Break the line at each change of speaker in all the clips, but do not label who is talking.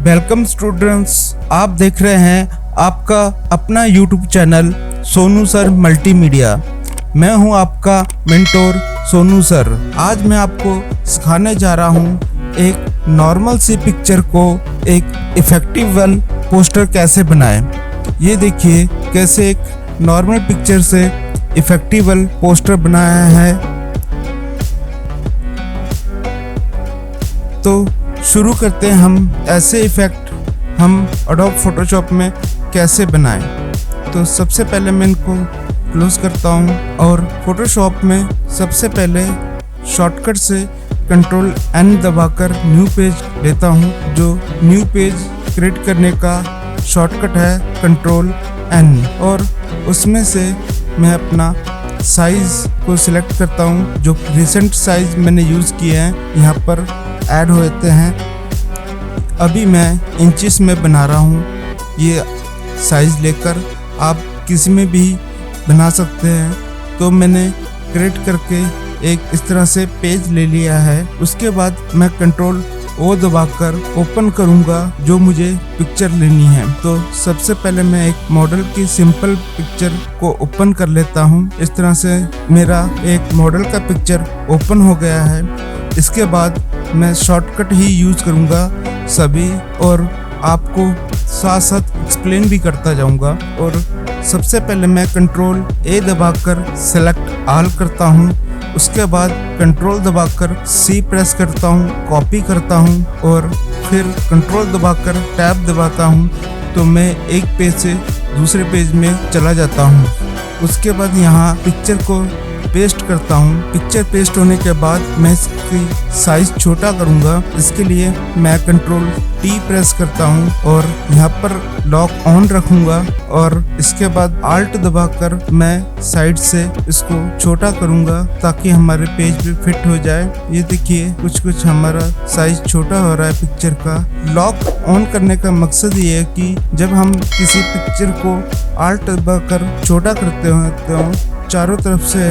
Welcome students, आप देख रहे हैं आपका अपना YouTube channel Sonu sir multimedia. मैं हूं आपका मेंटोर सोनू सर। आज मैं आपको सिखाने जा रहा हूं एक नॉर्मल सी पिक्चर को एक इफेक्टिव वन पोस्टर कैसे बनाएं। ये देखिए कैसे एक नॉर्मल पिक्चर से इफेक्टिव पोस्टर बनाया है। तो शुरू करते हैं हम ऐसे इफ़ेक्ट हम एडोब फोटोशॉप में कैसे बनाएं। तो सबसे पहले मैं इनको क्लोज करता हूं और फोटोशॉप में सबसे पहले शॉर्टकट से कंट्रोल एन दबाकर न्यू पेज लेता हूं। जो न्यू पेज क्रिएट करने का शॉर्टकट है कंट्रोल एन, और उसमें से मैं अपना साइज़ को सिलेक्ट करता हूं। जो रिसेंट साइज़ मैंने यूज़ किए हैं यहाँ पर ऐड होते हैं। अभी मैं इंचेस में बना रहा हूँ। ये साइज़ लेकर आप किसी में भी बना सकते हैं। तो मैंने क्रिएट करके एक इस तरह से पेज ले लिया है। उसके बाद मैं कंट्रोल ओ दबाकर ओपन करूँगा जो मुझे पिक्चर लेनी है। तो सबसे पहले मैं एक मॉडल की सिंपल पिक्चर को ओपन कर लेता हूँ। इस तरह से मेरा एक मॉडल का पिक्चर ओपन हो गया है। इसके बाद मैं शॉर्टकट ही यूज़ करूँगा सभी, और आपको साथ साथ एक्सप्लेन भी करता जाऊँगा। और सबसे पहले मैं कंट्रोल ए दबाकर सेलेक्ट ऑल करता हूँ। उसके बाद कंट्रोल दबाकर सी प्रेस करता हूँ, कॉपी करता हूँ, और फिर कंट्रोल दबाकर टैब दबाता हूँ। तो मैं एक पेज से दूसरे पेज में चला जाता हूँ। उसके बाद यहाँ पिक्चर को पेस्ट करता हूँ। पिक्चर पेस्ट होने के बाद मैं इसकी साइज छोटा करूँगा। इसके लिए मैं कंट्रोल टी प्रेस करता हूँ और यहाँ पर लॉक ऑन रखूँगा, और इसके बाद आल्ट दबाकर मैं साइड से इसको छोटा करूँगा ताकि हमारे पेज पे फिट हो जाए। ये देखिए कुछ हमारा साइज छोटा हो रहा है पिक्चर का। लॉक ऑन करने का मकसद ये है कि जब हम किसी पिक्चर को आल्ट दबाकर छोटा करते हैं तो चारों तरफ से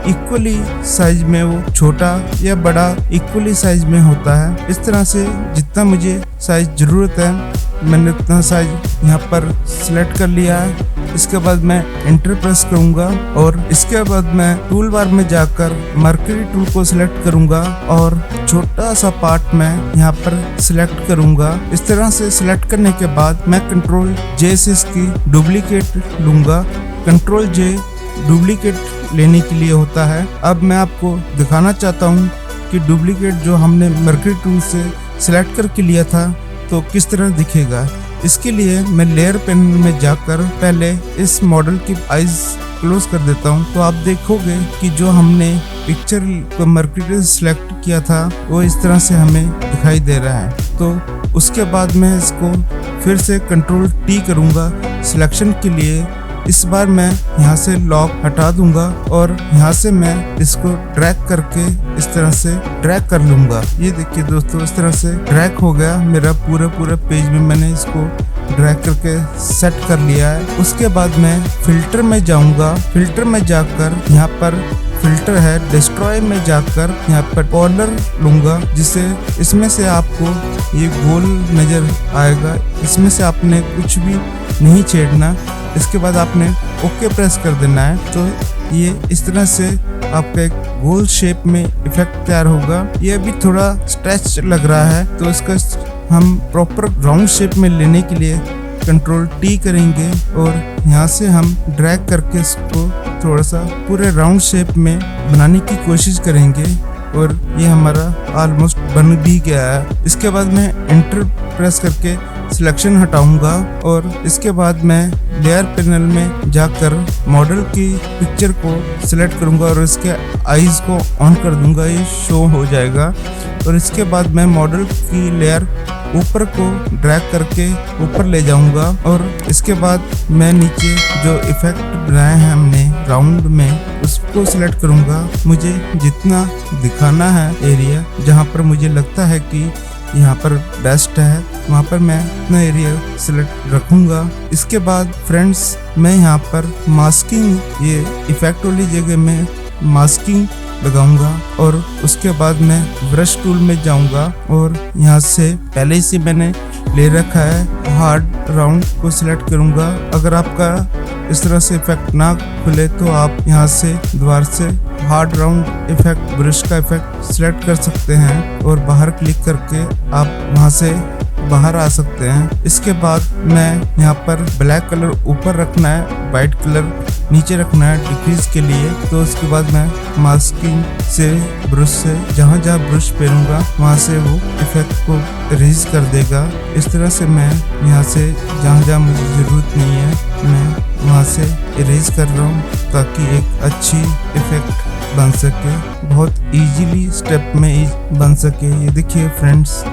इक्वली साइज में वो छोटा या बड़ा इक्वली साइज में होता है। इस तरह से जितना मुझे साइज ज़रूरत है मैंने उतना साइज यहाँ पर सिलेक्ट कर लिया है। इसके बाद मैं एंटर प्रेस करूँगा और इसके बाद मैं टूल बार में जाकर मर्करी टूल को सिलेक्ट करूँगा और छोटा सा पार्ट मैं यहाँ पर सिलेक्ट करूँगा। इस तरह से सिलेक्ट करने के बाद मैं कंट्रोल जे से इसकी डुप्लीकेट लूँगा। कंट्रोल जे डुप्लीकेट लेने के लिए होता है। अब मैं आपको दिखाना चाहता हूँ कि डुप्लीकेट जो हमने मर्करी टूल से सिलेक्ट करके लिया था तो किस तरह दिखेगा। इसके लिए मैं लेयर पैनल में जाकर पहले इस मॉडल की आइज क्लोज कर देता हूँ। तो आप देखोगे कि जो हमने पिक्चर को मर्करी टूल सिलेक्ट किया था वो इस तरह से हमें दिखाई दे रहा है। तो उसके बाद मैं इसको फिर से कंट्रोल टी करूँगा सिलेक्शन के लिए। इस बार मैं यहाँ से लॉक हटा दूंगा और यहाँ से मैं इसको ड्रैग करके इस तरह से ड्रैग कर लूँगा। ये देखिए दोस्तों इस तरह से ड्रैग हो गया मेरा पूरा पेज में। मैंने इसको ड्रैग करके सेट कर लिया है। उसके बाद मैं फिल्टर में जाऊँगा। फिल्टर में जाकर यहाँ पर फिल्टर है डिस्ट्रॉय में जाकर यहाँ पर कॉर्नर लूँगा, जिसे इसमें से आपको ये गोल नज़र आएगा। इसमें से आपने कुछ भी नहीं छेड़ना। इसके बाद आपने ओके प्रेस कर देना है। तो ये इस तरह से आपका एक गोल शेप में इफेक्ट तैयार होगा। ये अभी थोड़ा स्ट्रेच लग रहा है तो इसका हम प्रॉपर राउंड शेप में लेने के लिए कंट्रोल टी करेंगे और यहाँ से हम ड्रैग करके इसको थोड़ा सा पूरे राउंड शेप में बनाने की कोशिश करेंगे। और ये हमारा ऑलमोस्ट बन भी गया है। इसके बाद मैं एंटर प्रेस करके सिलेक्शन हटाऊंगा और इसके बाद मैं लेयर पैनल में जाकर मॉडल की पिक्चर को सिलेक्ट करूंगा और इसके आईज को ऑन कर दूंगा। ये शो हो जाएगा। और इसके बाद मैं मॉडल की लेयर ऊपर को ड्रैग करके ऊपर ले जाऊंगा और इसके बाद मैं नीचे जो इफेक्ट बनाए हैं हमने राउंड में उसको सिलेक्ट करूंगा। मुझे जितना दिखाना है एरिया जहां पर मुझे लगता है कि यहाँ पर बेस्ट है वहाँ पर मैं अपना एरिया सिलेक्ट रखूँगा। इसके बाद फ्रेंड्स मैं यहाँ पर मास्किंग ये इफेक्ट वाली जगह में मास्किंग लगाऊंगा और उसके बाद मैं ब्रश टूल में जाऊंगा और यहाँ से पहले से मैंने ले रखा है हार्ड राउंड को सिलेक्ट करूंगा। अगर आपका इस तरह से इफेक्ट ना खुले तो आप यहाँ से दोबारा से हार्ड राउंड इफेक्ट ब्रश का इफेक्ट सिलेक्ट कर सकते हैं और बाहर क्लिक करके आप वहाँ से बाहर आ सकते हैं। इसके बाद मैं यहाँ पर ब्लैक कलर ऊपर रखना है, वाइट कलर नीचे रखना है डिक्रीज के लिए। तो उसके बाद मैं मास्किंग से ब्रश से जहाँ जहाँ ब्रश फेरूंगा वहाँ से वो इफेक्ट को इरेज कर देगा। इस तरह से मैं यहाँ से जहाँ जहाँ मुझे ज़रूरत नहीं है मैं वहाँ से इरेज कर रहा हूँ ताकि एक अच्छी इफेक्ट बन सके, बहुत इजीली स्टेप में बन सके। ये देखिए फ्रेंड्स,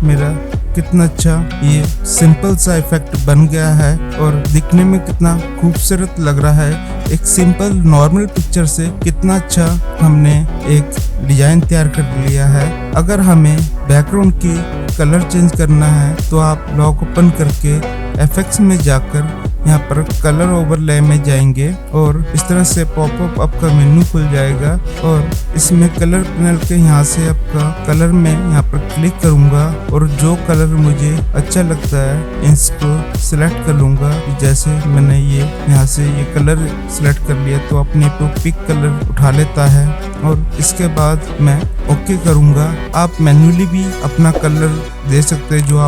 मेरा कितना अच्छा ये सिंपल सा इफेक्ट बन गया है और दिखने में कितना खूबसूरत लग रहा है। एक सिंपल नॉर्मल पिक्चर से कितना अच्छा हमने एक डिजाइन तैयार कर लिया है। अगर हमें बैकग्राउंड की कलर चेंज करना है तो आप लॉक ओपन करके एफएक्स में जाकर यहाँ पर कलर ओवरले में जाएंगे और इस तरह से पॉपअप आपका मेन्यू खुल जाएगा और इसमें कलर पैनल के यहाँ से आपका कलर में यहाँ पर क्लिक करूँगा और जो कलर मुझे अच्छा लगता है इसको सिलेक्ट कर लूँगा। जैसे मैंने ये यहाँ से ये कलर सिलेक्ट कर लिया तो अपने पे पिक कलर उठा लेता है और इसके बाद मैं ओके करूँगा। आप मैन्युअली भी अपना कलर दे सकते हैं जो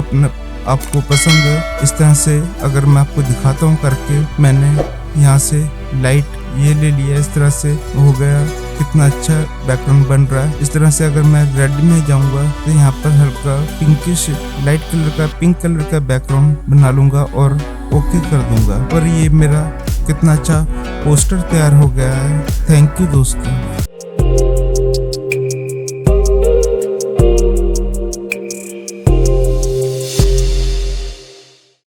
आपको पसंद है। इस तरह से अगर मैं आपको दिखाता हूँ करके, मैंने यहाँ से लाइट ये ले लिया, इस तरह से हो गया, कितना अच्छा बैकग्राउंड बन रहा है। इस तरह से अगर मैं रेड में जाऊँगा तो यहाँ पर हल्का पिंकिश लाइट कलर का पिंक कलर का बैकग्राउंड बना लूँगा और ओके कर दूँगा और ये मेरा कितना अच्छा पोस्टर तैयार हो गया है। थैंक यू दोस्तों।